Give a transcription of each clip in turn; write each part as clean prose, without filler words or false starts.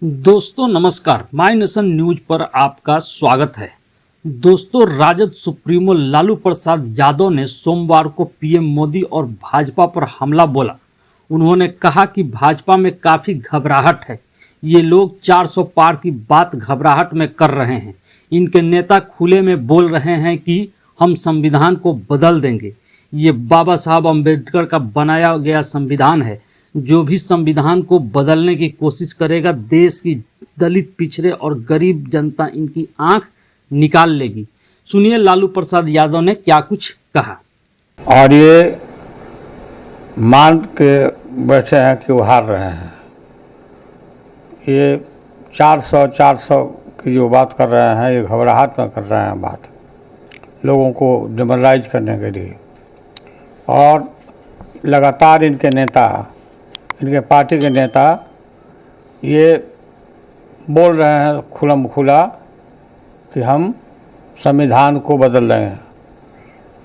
दोस्तों नमस्कार, my nation news पर आपका स्वागत है। दोस्तों, राजद सुप्रीमो लालू प्रसाद यादव ने सोमवार को पीएम मोदी और भाजपा पर हमला बोला। उन्होंने कहा कि भाजपा में काफ़ी घबराहट है। ये लोग 400 पार की बात घबराहट में कर रहे हैं। इनके नेता खुले में बोल रहे हैं कि हम संविधान को बदल देंगे। ये बाबा साहब अम्बेडकर का बनाया गया संविधान है। जो भी संविधान को बदलने की कोशिश करेगा, देश की दलित, पिछड़े और गरीब जनता इनकी आंख निकाल लेगी। सुनिए लालू प्रसाद यादव ने क्या कुछ कहा। और ये मान के बैठे हैं कि वो हार रहे हैं। ये 400 की जो बात कर रहे हैं, ये घबराहट में कर रहे हैं बात, लोगों को डिमोरलाइज करने के लिए। और लगातार इनके नेता, इनके पार्टी के नेता ये बोल रहे हैं खुलम खुला कि हम संविधान को बदल रहे हैं।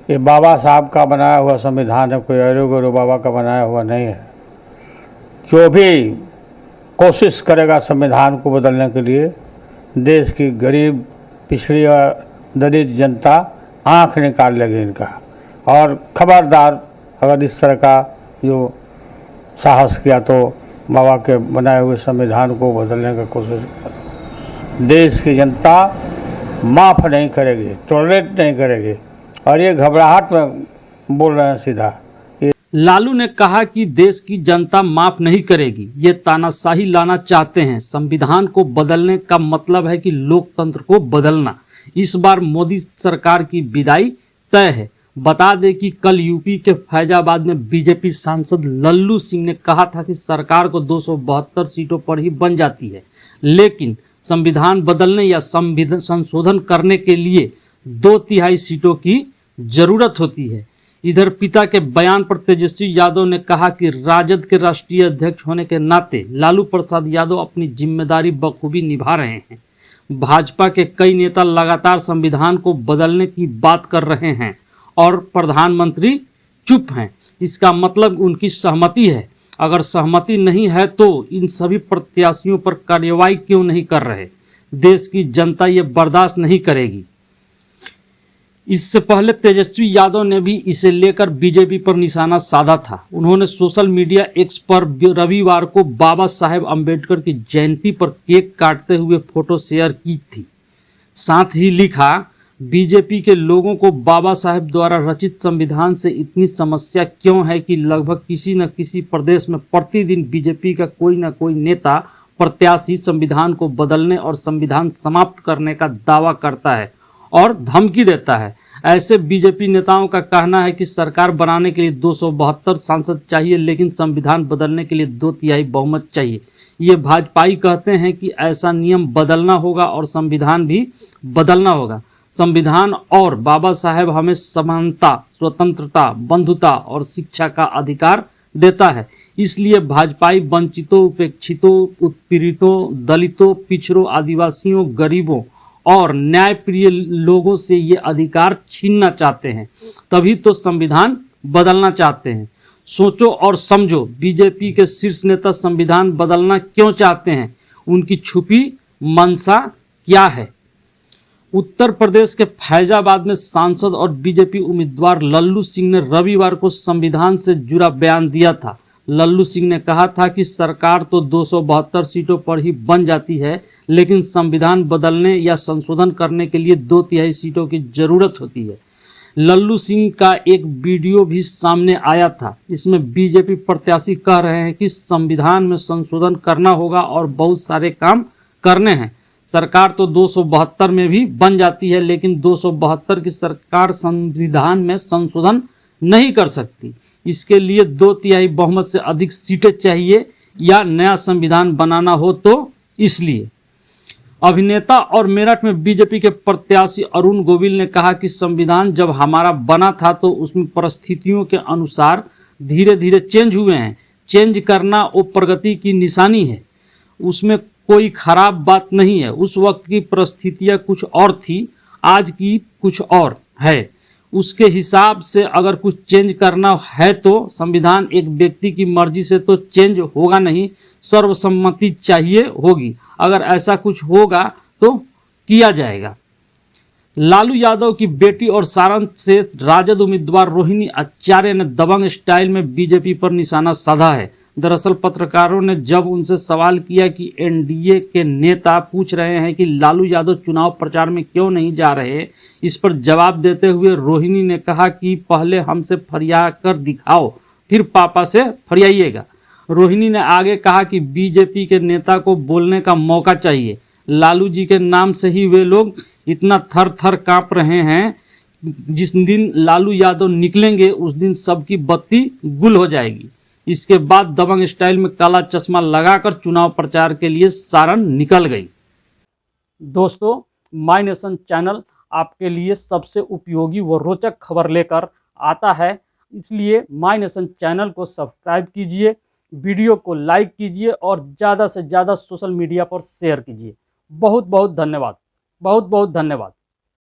ये बाबा साहब का बनाया हुआ संविधान है, कोई अरो गरो बाबा का बनाया हुआ नहीं है। जो भी कोशिश करेगा संविधान को बदलने के लिए, देश की गरीब, पिछड़ी और दलित जनता आंख निकाल लेगी इनका। और खबरदार, अगर इस तरह का जो साहस किया तो बाबा के बनाए हुए संविधान को बदलने की कोशिश, देश की जनता माफ़ नहीं करेगी, टॉलरेट नहीं करेगी। और ये घबराहट में बोल रहे हैं सीधा। लालू ने कहा कि देश की जनता माफ नहीं करेगी। ये तानाशाही लाना चाहते हैं। संविधान को बदलने का मतलब है कि लोकतंत्र को बदलना। इस बार मोदी सरकार की विदाई तय है। बता दें कि कल यूपी के फैजाबाद में बीजेपी सांसद लल्लू सिंह ने कहा था कि सरकार को 272 सीटों पर ही बन जाती है, लेकिन संविधान बदलने या संशोधन करने के लिए 2/3 सीटों की जरूरत होती है। इधर पिता के बयान पर तेजस्वी यादव ने कहा कि राजद के राष्ट्रीय अध्यक्ष होने के नाते लालू प्रसाद यादव अपनी जिम्मेदारी बखूबी निभा रहे हैं। भाजपा के कई नेता लगातार संविधान को बदलने की बात कर रहे हैं और प्रधानमंत्री चुप हैं। इसका मतलब उनकी सहमति है। अगर सहमति नहीं है तो इन सभी प्रत्याशियों पर कार्रवाई क्यों नहीं कर रहे? देश की जनता ये बर्दाश्त नहीं करेगी। इससे पहले तेजस्वी यादव ने भी इसे लेकर बीजेपी पर निशाना साधा था। उन्होंने सोशल मीडिया एक्स पर रविवार को बाबा साहेब अम्बेडकर की जयंती पर केक काटते हुए फोटो शेयर की थी। साथ ही लिखा, बीजेपी के लोगों को बाबा साहेब द्वारा रचित संविधान से इतनी समस्या क्यों है कि लगभग किसी न किसी प्रदेश में प्रतिदिन बीजेपी का कोई न कोई नेता, प्रत्याशी संविधान को बदलने और संविधान समाप्त करने का दावा करता है और धमकी देता है। ऐसे बीजेपी नेताओं का कहना है कि सरकार बनाने के लिए 272 सांसद चाहिए, लेकिन संविधान बदलने के लिए 2/3 बहुमत चाहिए। ये भाजपाई कहते हैं कि ऐसा नियम बदलना होगा और संविधान भी बदलना होगा। संविधान और बाबा साहेब हमें समानता, स्वतंत्रता, बंधुता और शिक्षा का अधिकार देता है। इसलिए भाजपाई वंचितों, उपेक्षितों, उत्पीड़ितों, दलितों, पिछड़ों, आदिवासियों, गरीबों और न्यायप्रिय लोगों से ये अधिकार छीनना चाहते हैं, तभी तो संविधान बदलना चाहते हैं। सोचो और समझो, बीजेपी के शीर्ष नेता संविधान बदलना क्यों चाहते हैं? उनकी छुपी मंशा क्या है? उत्तर प्रदेश के फैजाबाद में सांसद और बीजेपी उम्मीदवार लल्लू सिंह ने रविवार को संविधान से जुड़ा बयान दिया था। लल्लू सिंह ने कहा था कि सरकार तो 272 सीटों पर ही बन जाती है, लेकिन संविधान बदलने या संशोधन करने के लिए 2/3 सीटों की जरूरत होती है। लल्लू सिंह का एक वीडियो भी सामने आया था। इसमें बीजेपी प्रत्याशी कह रहे हैं कि संविधान में संशोधन करना होगा और बहुत सारे काम करने हैं। सरकार तो 272 में भी बन जाती है, लेकिन 272 की सरकार संविधान में संशोधन नहीं कर सकती। इसके लिए 2/3 बहुमत से अधिक सीटें चाहिए या नया संविधान बनाना हो तो इसलिए। अभिनेता और मेरठ में बीजेपी के प्रत्याशी अरुण गोविल ने कहा कि संविधान जब हमारा बना था तो उसमें परिस्थितियों के अनुसार धीरे धीरे चेंज हुए हैं। चेंज करना वो प्रगति की निशानी है, उसमें कोई खराब बात नहीं है। उस वक्त की परिस्थितियां कुछ और थी, आज की कुछ और है। उसके हिसाब से अगर कुछ चेंज करना है तो संविधान एक व्यक्ति की मर्जी से तो चेंज होगा नहीं, सर्वसम्मति चाहिए होगी। अगर ऐसा कुछ होगा तो किया जाएगा। लालू यादव की बेटी और सारण से राजद उम्मीदवार रोहिणी आचार्य ने दबंग स्टाइल में बीजेपी पर निशाना साधा है। दरअसल पत्रकारों ने जब उनसे सवाल किया कि एनडीए के नेता पूछ रहे हैं कि लालू यादव चुनाव प्रचार में क्यों नहीं जा रहे, इस पर जवाब देते हुए रोहिणी ने कहा कि पहले हमसे फरिया कर दिखाओ, फिर पापा से फरियाइएगा। रोहिणी ने आगे कहा कि बीजेपी के नेता को बोलने का मौका चाहिए। लालू जी के नाम से ही वे लोग इतना थर थर काँप रहे हैं। जिस दिन लालू यादव निकलेंगे उस दिन सबकी बत्ती गुल हो जाएगी। इसके बाद दबंग स्टाइल में काला चश्मा लगाकर चुनाव प्रचार के लिए सारण निकल गई। दोस्तों, माय नेशन चैनल आपके लिए सबसे उपयोगी व रोचक खबर लेकर आता है, इसलिए माय नेशन चैनल को सब्सक्राइब कीजिए, वीडियो को लाइक कीजिए और ज़्यादा से ज़्यादा सोशल मीडिया पर शेयर कीजिए। बहुत बहुत धन्यवाद, बहुत बहुत धन्यवाद।